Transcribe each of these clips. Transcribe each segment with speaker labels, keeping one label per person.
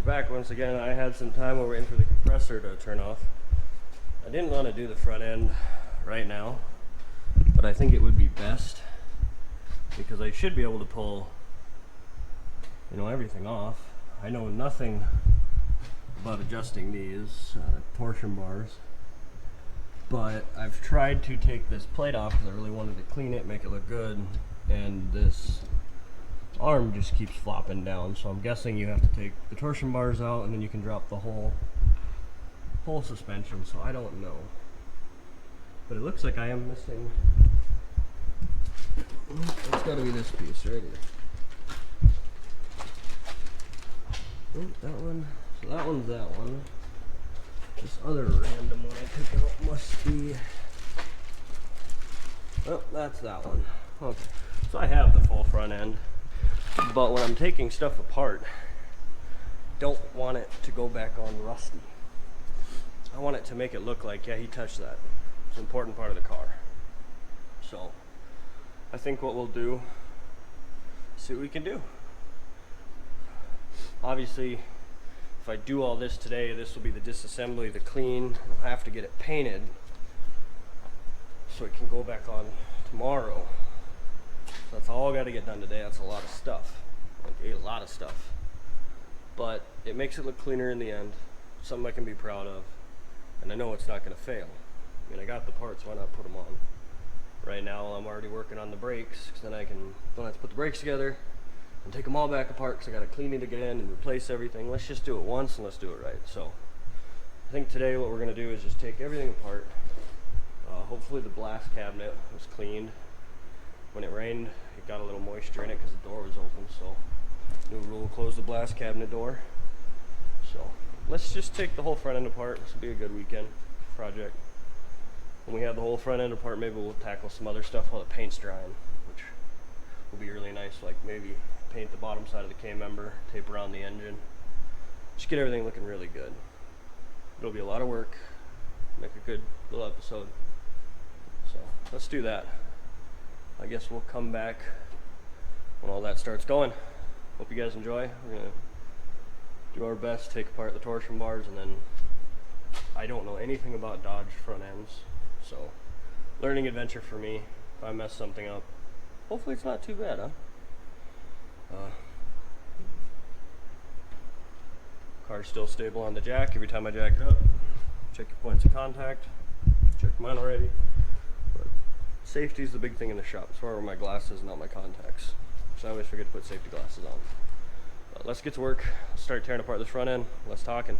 Speaker 1: back once again. I had some time waiting for the compressor to turn off. I didn't want to do the front end right now, but I think it would be best because I should be able to pull, everything off. I know nothing about adjusting these torsion bars, but I've tried to take this plate off because I really wanted to clean it, make it look good, and this arm just keeps flopping down, so I'm guessing you have to take the torsion bars out and then you can drop the whole suspension, so I don't know. But it looks like I am missing, it's got to be this piece right here. Oh, that one, so that one's that one. This other random one I took out must be, oh, that's that one. Okay, so I have the full front end, but when I'm taking stuff apart, don't want it to go back on rusty. I want it to make it look like, yeah, he touched that. It's an important part of the car. So I think what we'll do, see what we can do. Obviously, if I do all this today, this will be the disassembly, the clean. I'll have to get it painted so it can go back on tomorrow. So that's all I got to get done today. That's a lot of stuff, like a lot of stuff. But it makes it look cleaner in the end. Something I can be proud of, and I know it's not going to fail. I mean, I got the parts, why not put them on? Right now, I'm already working on the brakes, because then I don't have to put the brakes together and take them all back apart, because I got to clean it again and replace everything. Let's just do it once and let's do it right. So I think today what we're going to do is just take everything apart. Hopefully the blast cabinet was cleaned. When it rained, it got a little moisture in it because the door was open, so new rule, close the blast cabinet door. So let's just take the whole front end apart. This will be a good weekend project. When we have the whole front end apart, maybe we'll tackle some other stuff while the paint's drying, which will be really nice, like maybe paint the bottom side of the K-member, tape around the engine, just get everything looking really good. It'll be a lot of work, make a good little episode. So let's do that. I guess we'll come back when all that starts going. Hope you guys enjoy. We're gonna do our best, take apart the torsion bars, and then I don't know anything about Dodge front ends, so learning adventure for me. If I mess something up, hopefully it's not too bad, huh? Car's still stable on the jack. Every time I jack it up, check your points of contact. Check mine already. But safety is the big thing in the shop. As far as my glasses, not my contacts. So I always forget to put safety glasses on. But let's get to work. Let's start tearing apart this front end. Let's talking.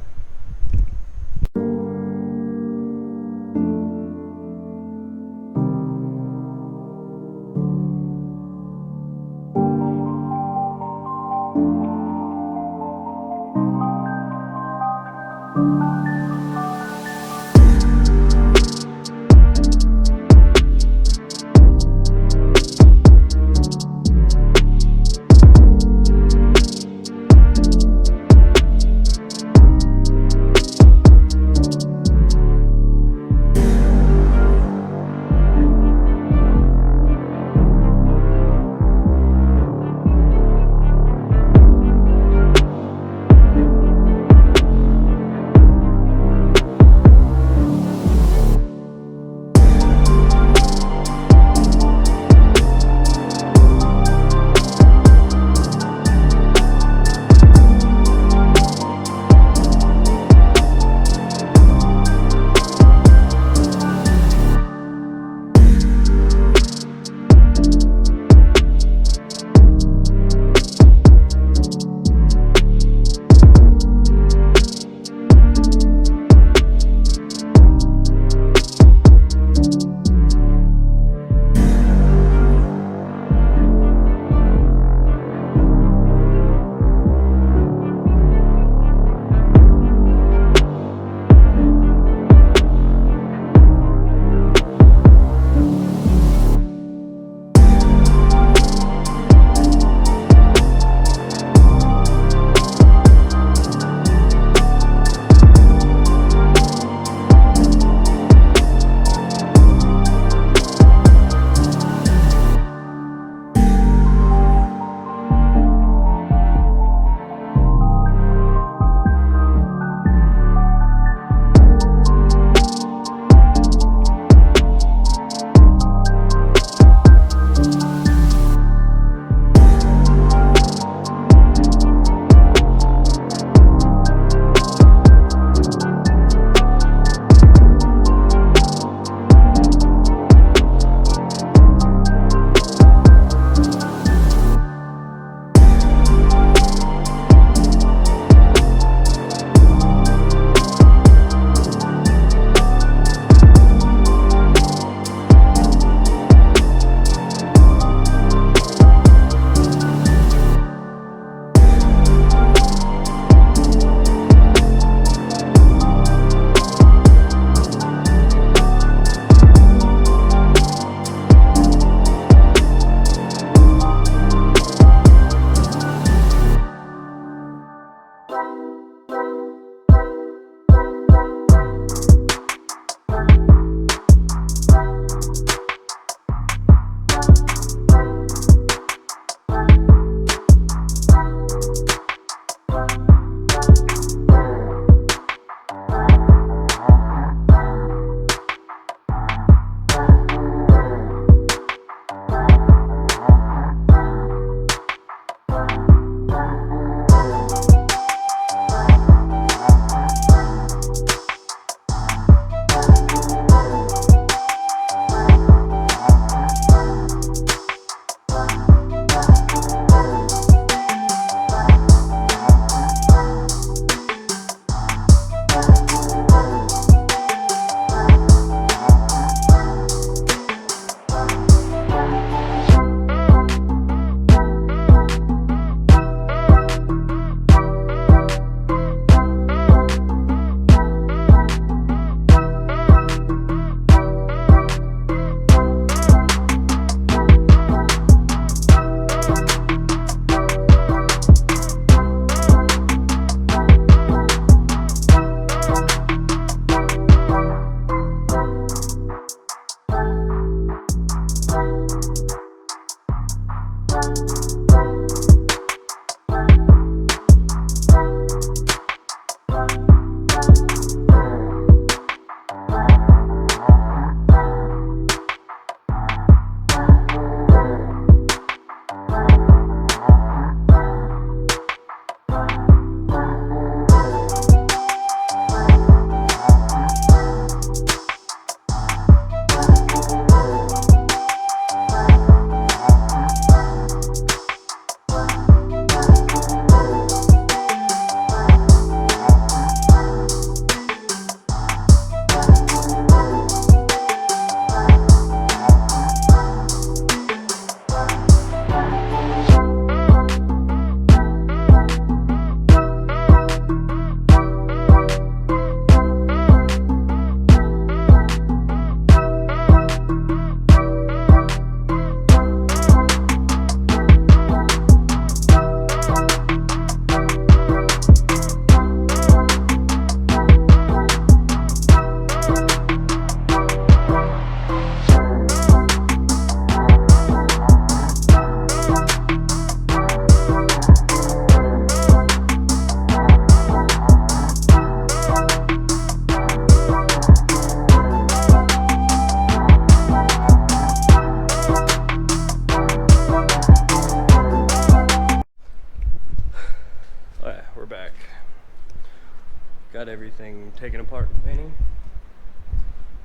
Speaker 1: got everything taken apart and painting.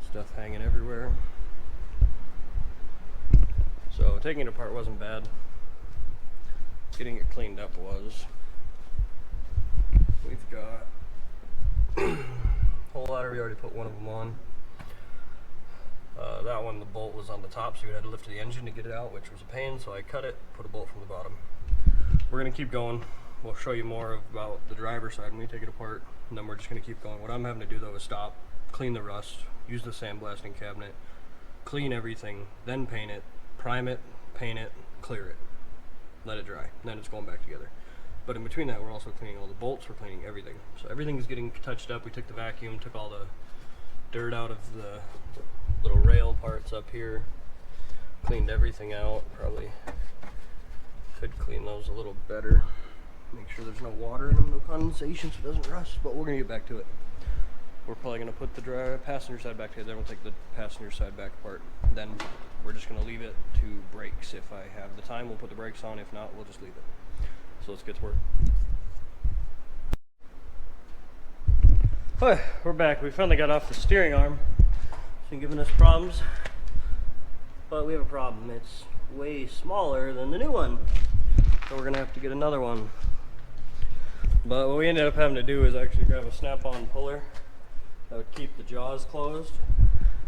Speaker 1: Stuff hanging everywhere. So taking it apart wasn't bad. Getting it cleaned up was. We've got whole ladder. We already put one of them on. That one, the bolt was on the top, so we had to lift the engine to get it out, which was a pain, so I cut it, put a bolt from the bottom. We're going to keep going. We'll show you more about the driver's side when we take it apart, and then we're just going to keep going. What I'm having to do, though, is stop, clean the rust, use the sandblasting cabinet, clean everything, then paint it, prime it, paint it, clear it, let it dry, and then it's going back together. But in between that, we're also cleaning all the bolts, we're cleaning everything. So everything is getting touched up. We took the vacuum, took all the dirt out of the little rail parts up here, cleaned everything out. Probably could clean those a little better. Make sure there's no water in them, no condensation, so it doesn't rust, but we're gonna get back to it. We're probably gonna put the passenger side back together, then we'll take the passenger side back apart. Then we're just gonna leave it to brakes. If I have the time, we'll put the brakes on. If not, we'll just leave it. So let's get to work. Alright, we're back. We finally got off the steering arm. It's been giving us problems, but we have a problem. It's way smaller than the new one, so we're gonna have to get another one. But what we ended up having to do is actually grab a snap-on puller that would keep the jaws closed.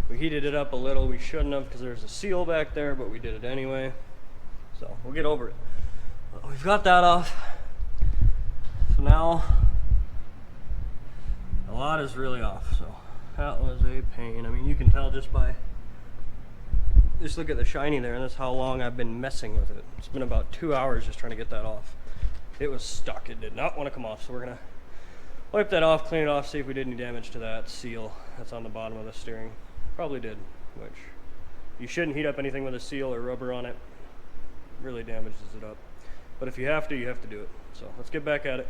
Speaker 1: We heated it up a little. We shouldn't have, because there's a seal back there, but we did it anyway. So we'll get over it. But we've got that off. So now a lot is really off. So that was a pain. I mean, you can tell just by just look at the shiny there, and that's how long I've been messing with it. It's been about 2 hours just trying to get that off. It was stuck. It did not want to come off, so we're gonna wipe that off, clean it off, see if we did any damage to that seal that's on the bottom of the steering. Probably did, which you shouldn't heat up anything with a seal or rubber on it. Really damages it up. But if you have to, you have to do it. So let's get back at it.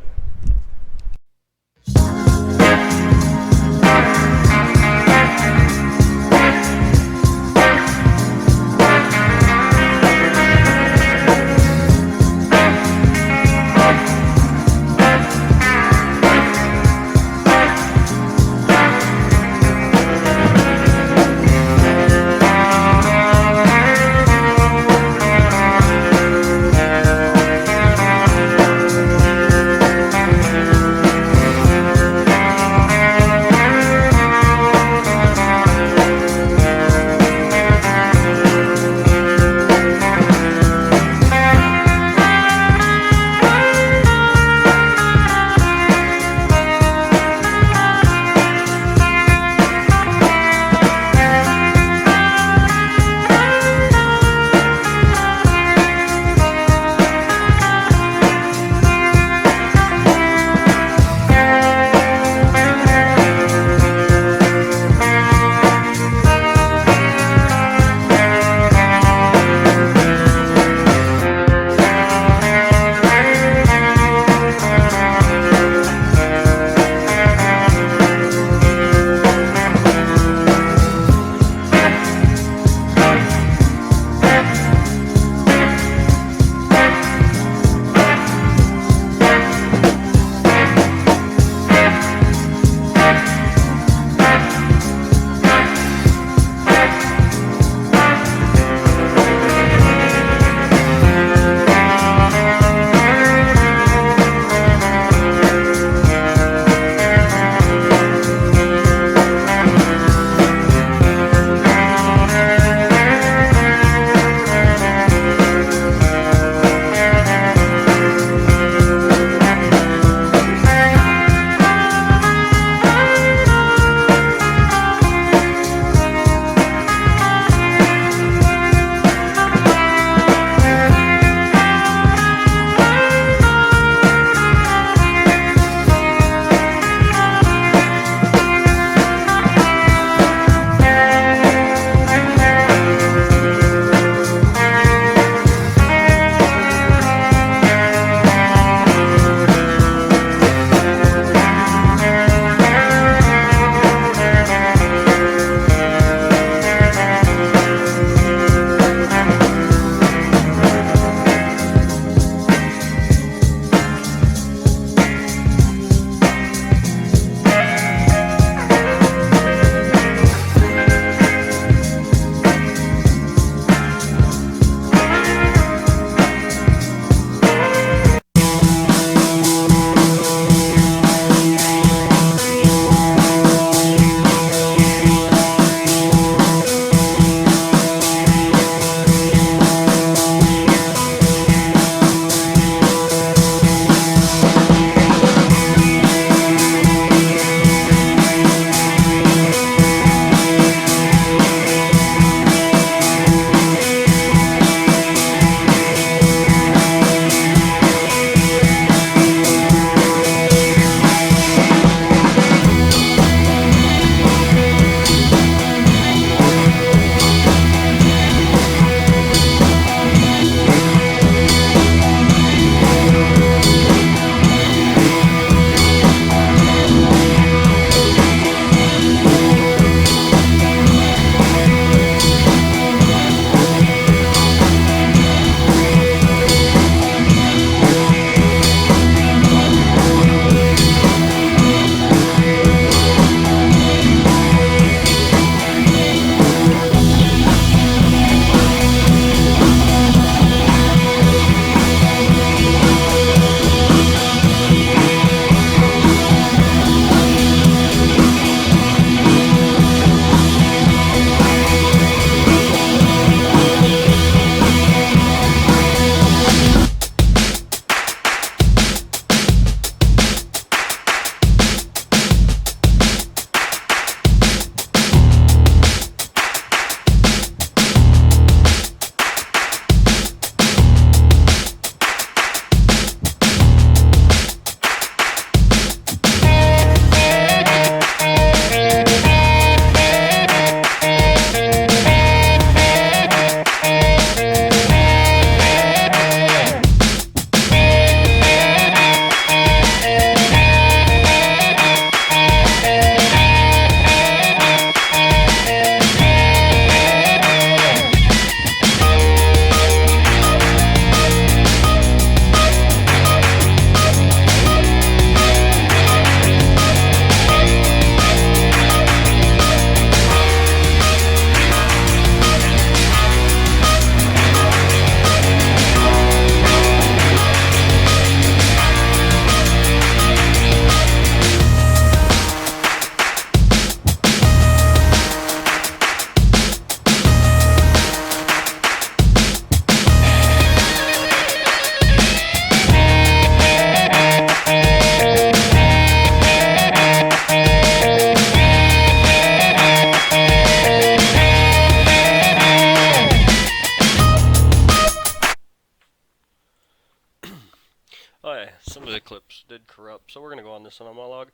Speaker 1: Oh yeah, some of the clips did corrupt, so we're gonna go on this monologue.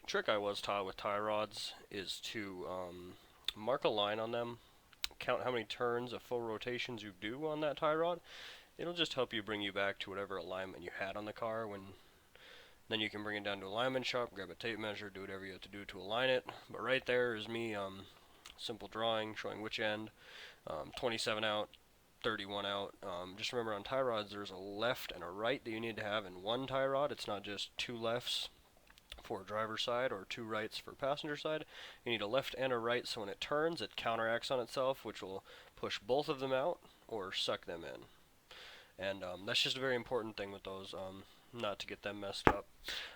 Speaker 1: Trick I was taught with tie rods is to mark a line on them, count how many turns of full rotations you do on that tie rod. It'll just help you bring you back to whatever alignment you had on the car. Then you can bring it down to alignment shop, grab a tape measure, do whatever you have to do to align it. But right there is me, simple drawing showing which end, 27 out, 31 out. Just remember on tie rods there's a left and a right that you need to have in one tie rod. It's not just two lefts for driver's side or two rights for passenger side. You need a left and a right, so when it turns it counteracts on itself, which will push both of them out or suck them in. And that's just a very important thing with those, not to get them messed up.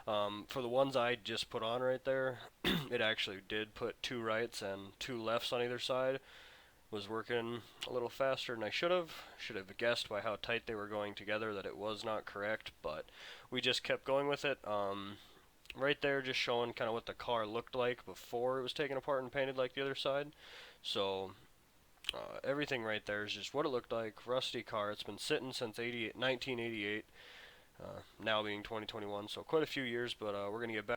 Speaker 1: For the ones I just put on right there, it actually did put two rights and two lefts on either side. Was working a little faster than I should have. Should have guessed by how tight they were going together that it was not correct, but we just kept going with it. Right there just showing kind of what the car looked like before it was taken apart and painted like the other side. So everything right there is just what it looked like. Rusty car. It's been sitting since 1988, now being 2021, so quite a few years, but we're going to get back.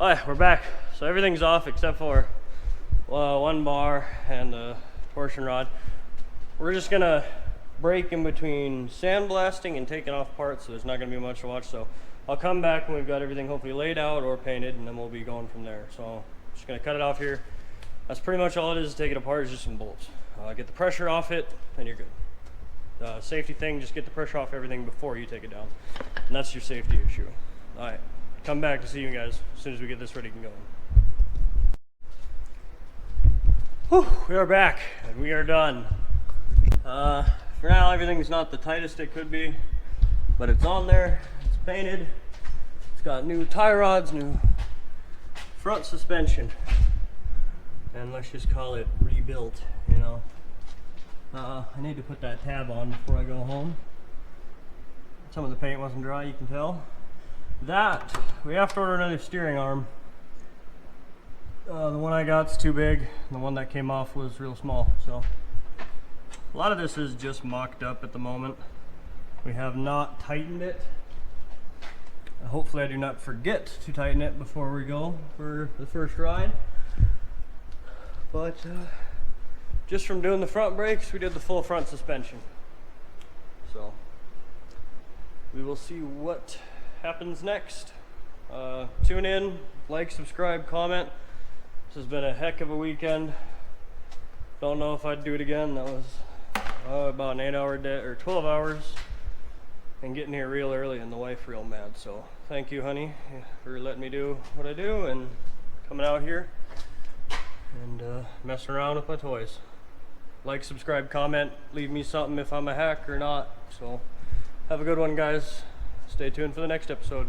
Speaker 1: Alright, we're back. So everything's off except for one bar and the torsion rod. We're just gonna break in between sandblasting and taking off parts, so there's not gonna be much to watch. So I'll come back when we've got everything hopefully laid out or painted, and then we'll be going from there. So I'm just gonna cut it off here. That's pretty much all it is to take it apart, is just some bolts. Get the pressure off it, and you're good. Safety thing, just get the pressure off everything before you take it down. And that's your safety issue. Alright, come back to see you guys as soon as we get this ready and going. Whew, we are back, and we are done. For now, everything's not the tightest it could be, but it's on there, it's painted, it's got new tie rods, new front suspension, and let's just call it rebuilt, you know. I need to put that tab on before I go home. Some of the paint wasn't dry, you can tell. That, we have to order another steering arm. The one I got's too big, the one that came off was real small, so. A lot of this is just mocked up at the moment. We have not tightened it. Hopefully I do not forget to tighten it before we go for the first ride. But just from doing the front brakes, we did the full front suspension. So we will see what happens next. Tune in, like, subscribe, comment. This has been a heck of a weekend. Don't know if I'd do it again. That was about an 8-hour day, or 12 hours, and getting here real early, and the wife real mad. So thank you, honey, for letting me do what I do and coming out here and messing around with my toys. Like, subscribe, comment, leave me something if I'm a hack or not. So have a good one, guys. Stay tuned for the next episode.